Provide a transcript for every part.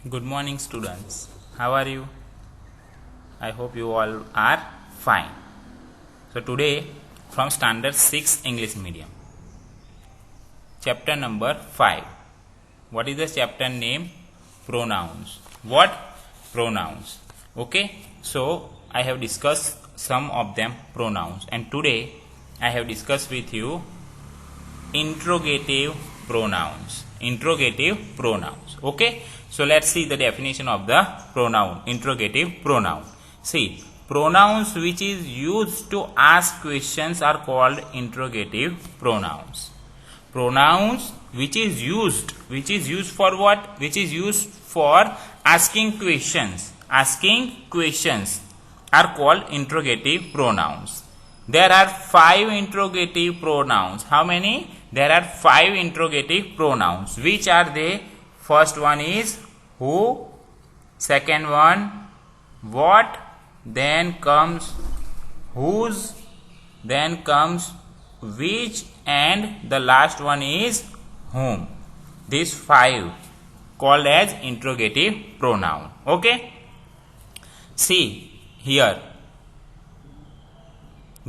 Good morning, students. How are you? I hope you all are fine. So, today from Standard 6 English Medium, chapter number 5. What is the chapter name? Pronouns. What? Pronouns. Okay. So, I have discussed some of them pronouns, and today I have discussed with you interrogative pronouns. Interrogative pronouns. Okay. So let's see the definition of the pronoun. Interrogative pronoun. See, pronouns which is used to ask questions are called interrogative pronouns. Pronouns which is used for what? Which is used for asking questions. Asking questions are called interrogative pronouns. There are 5 interrogative pronouns. How many? There are 5 interrogative pronouns. Which are they? First one is who, second one what, then comes whose, then comes which, and the last one is whom. These 5 called as interrogative pronoun. Okay. See here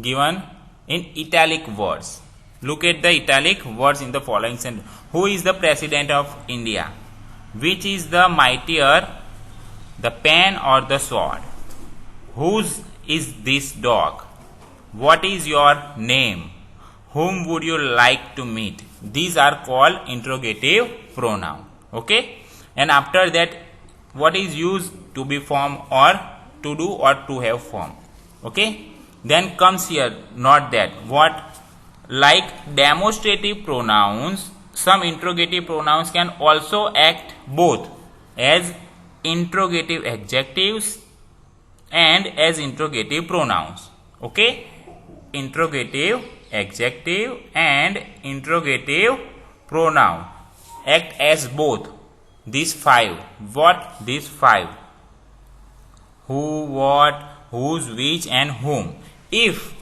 given in italic words. Look at the italic words in the following sentence. Who is the president of India? Which is the mightier, the pen or the sword? Whose is this dog? What is your name? Whom would you like to meet? These are called interrogative pronoun. Okay. And after that, what is used to be form or to do or to have form? Okay. Then comes here not that. What? Like demonstrative pronouns, some interrogative pronouns can also act both as interrogative adjectives and as interrogative pronouns. Okay. Interrogative adjective and interrogative pronoun act as both. These 5. What? These 5. Who, what, whose, which, and whom. If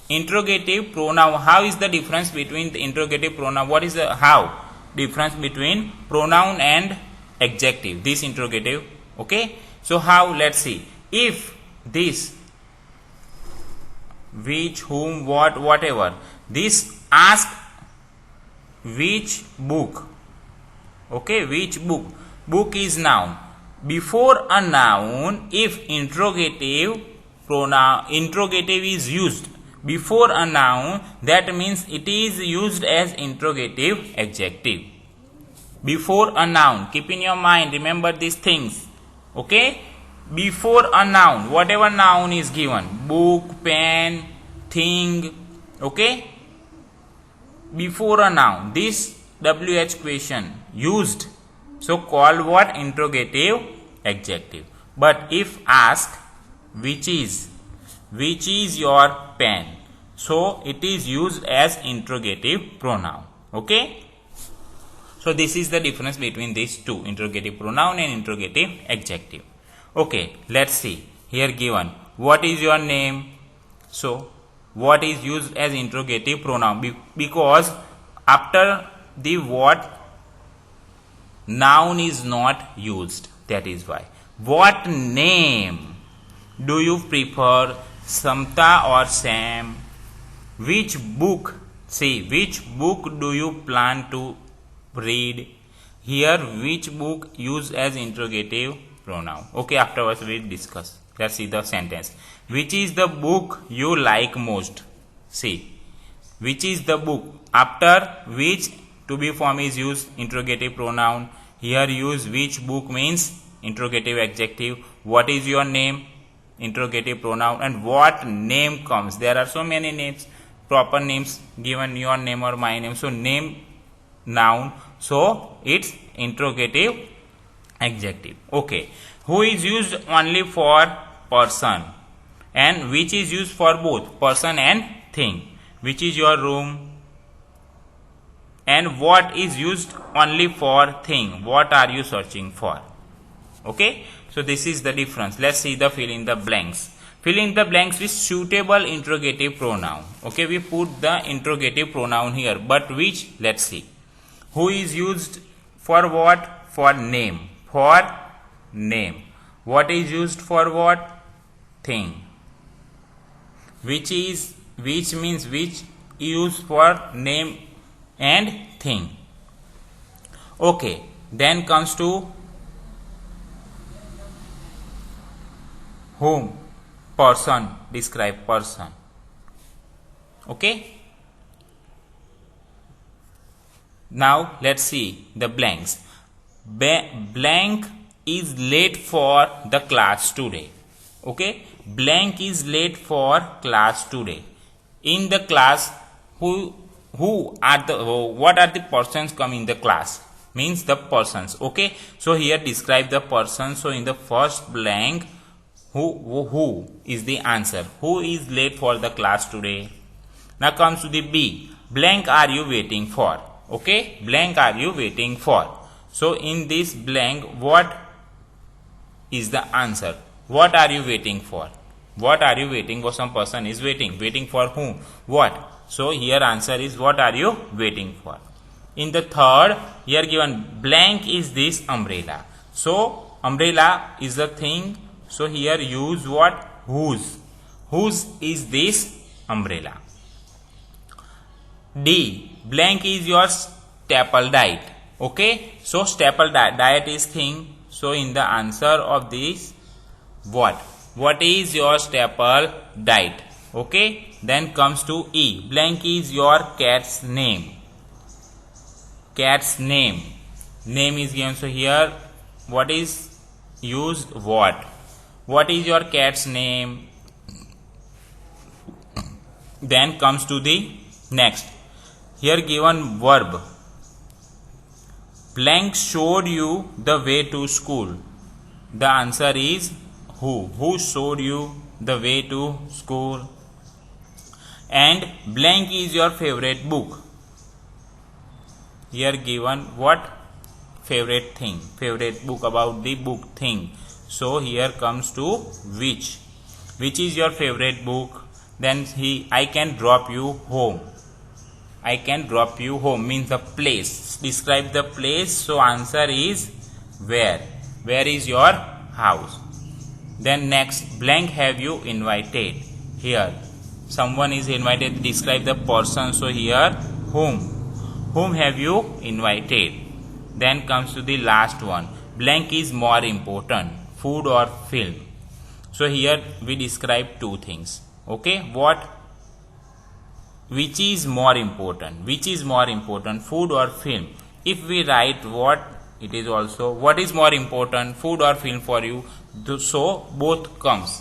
interrogative pronoun, how is the difference between the interrogative pronoun? What is the how difference between pronoun and adjective? This interrogative. Okay. So how? Let's see. If this which, whom, what, whatever, this ask which book. Okay. Which book? Book is noun. Before a noun, if interrogative is used before a noun, that means it is used as interrogative adjective. Before a noun, keep in your mind, remember these things. Okay. Before a noun, whatever noun is given, book, pen, thing. Okay. Before a noun, this WH question used, so called what? Interrogative adjective. But if asked which is your pen, so it is used as interrogative pronoun. Okay. So this is the difference between these two, interrogative pronoun and interrogative adjective. Okay. Let's see here given what is your name. So what is used as interrogative pronoun? Because after the what, noun is not used. That is why. What name do you prefer, Samta or Sam? Which book? See, which book do you plan to read? Here, which book used as interrogative pronoun. Okay, afterwards we will discuss. Let's see the sentence. Which is the book you like most? See, which is the book? After which to be form is used interrogative pronoun. Here use which book means interrogative adjective. What is your name? Interrogative pronoun. And what name comes? There are so many names, proper names given, your name or my name. So name, noun. So it's interrogative adjective. Okay. Who is used only for person and which is used for both person and thing. Which is your room? And what is used only for thing. What are you searching for? Okay. So this is the difference. Let's see the fill in the blanks. Fill in the blanks with suitable interrogative pronoun. Okay. We put the interrogative pronoun here. But which? Let's see. Who is used for what? For name. For name. What is used for what? Thing. Which means which used for name and thing. Okay, then comes to whom, person, describe person. Okay, now let's see the blanks. Blank is late for the class today. Okay, blank is late for class today. In the class, what are the persons come in the class? Means the persons. Okay, so here describe the person. So in the first blank, who is the answer? Who is late for the class today? Now comes to the B. Blank are you waiting for? Okay, blank are you waiting for? So in this blank, what is the answer? What are you waiting for? What are you waiting for? Some person is waiting. Waiting for whom? What? So here answer is what are you waiting for? In the third, here given blank is this umbrella. So umbrella is the thing. So here use what? Whose. Whose is this umbrella? D. Blank is your staple diet. Okay. So staple diet is thing. So in the answer of this, what? What is your staple diet? Okay. Then comes to E. Blank is your cat's name. Cat's name. Name is given. So here what is used? What? What is your cat's name? Then comes to the next. Here given verb. Blank showed you the way to school. The answer is who? Who showed you the way to school? And blank is your favorite book. Here given what? Favorite thing. Favorite book, about the book thing. So here comes to which. Which is your favorite book? Then I can drop you home. I can drop you home means the place. Describe the place. So answer is where. Where is your house? Then next, blank have you invited? Here someone is invited. Describe the person. So here whom. Whom have you invited? Then comes to the last one. Blank is more important. Food or film. So here we describe two things. Okay, what? Which is more important? Which is more important, food or film? If we write what, it is also what is more important, food or film for you. So both comes.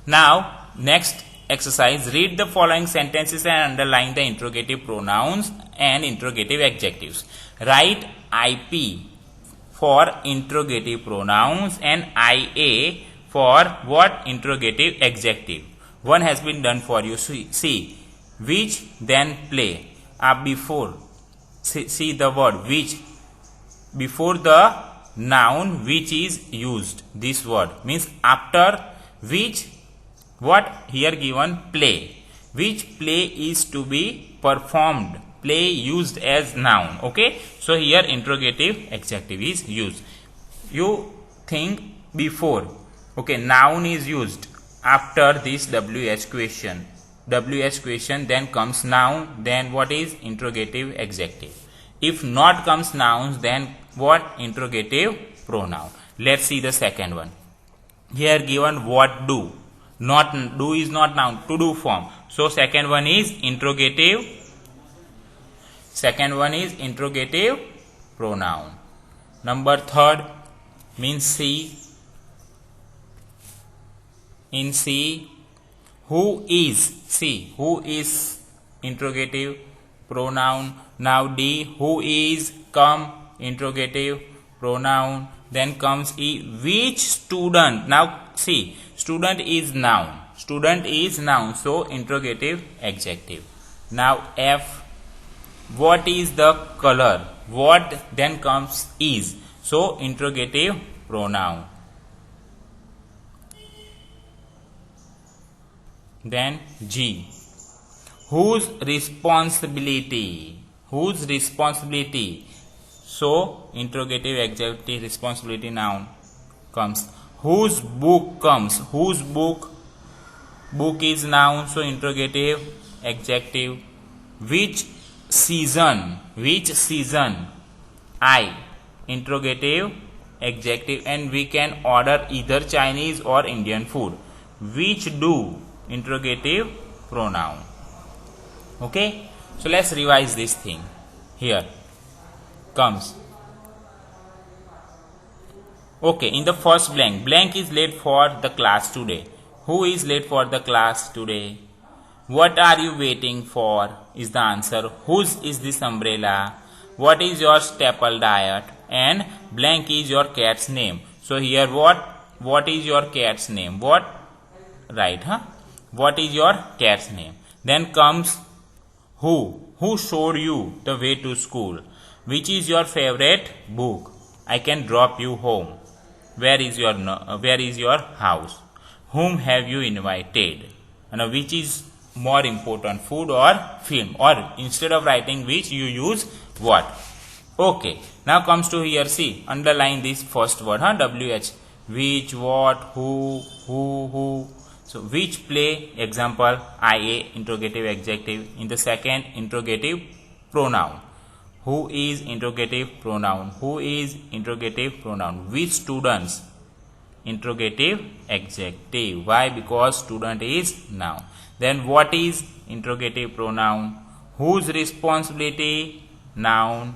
Now next exercise, read the following sentences and underline the interrogative pronouns and interrogative adjectives. Write IP for interrogative pronouns and IA for what? Interrogative adjective. One has been done for you. See which, then play. Before, see the word which. Before the noun which is used. This word means after which, what? Here given play. Which play is to be performed. Play used as noun. Okay. So here interrogative adjective is used. You think before. Okay. Noun is used after this WH question. WH question, then comes noun, then what is? Interrogative adjective. If not comes nouns, then what? Interrogative pronoun. Let's see the second one. Here given what do. Not do is not noun, to do form. So second one is interrogative. Second one is interrogative pronoun. Number third means see. In C, who is? See, who is interrogative pronoun. Now D, who is? Come, interrogative pronoun. Then comes E, which student? Now see, student is noun. Student is noun, so interrogative adjective. Now F, what is the color? What, then comes is, so interrogative pronoun. Then G, whose responsibility? Whose responsibility? So interrogative adjective responsibility noun comes. Whose book comes. Whose book. Book is noun, so interrogative adjective. Which season. Which season. I. Interrogative adjective, and we can order either Chinese or Indian food. Which do. Interrogative pronoun. Okay, so let's revise this thing. Here comes. Okay, in the first blank, blank is late for the class today. Who is late for the class today? What are you waiting for is the answer. Whose is this umbrella? What is your staple diet? And blank is your cat's name. So here what is your cat's name? What? Right, huh? What is your cat's name? Then comes who. Who showed you the way to school? Which is your favorite book? I can drop you home. Where is your house? Whom have you invited? Now, which is more important, food or film? Or instead of writing which, you use what? Okay, now comes to here. See, underline this first word, huh? WH. Which, what, who. So which play, example, IA, interrogative adjective. In the second, interrogative pronoun. Who is interrogative pronoun. Who is interrogative pronoun. Which students, interrogative adjective. Why? Because student is noun. Then what is interrogative pronoun. Whose responsibility, noun,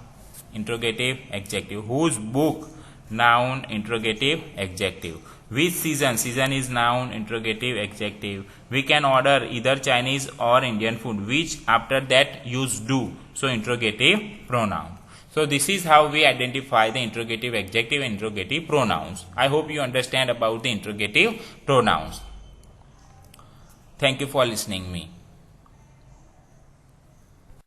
interrogative adjective. Whose book, noun, interrogative adjective. Which season, season is noun, interrogative adjective. We can order either Chinese or Indian food. Which after that use do, so interrogative pronoun. So this is how we identify the interrogative adjective and interrogative pronouns. I hope you understand about the interrogative pronouns. Thank you for listening me.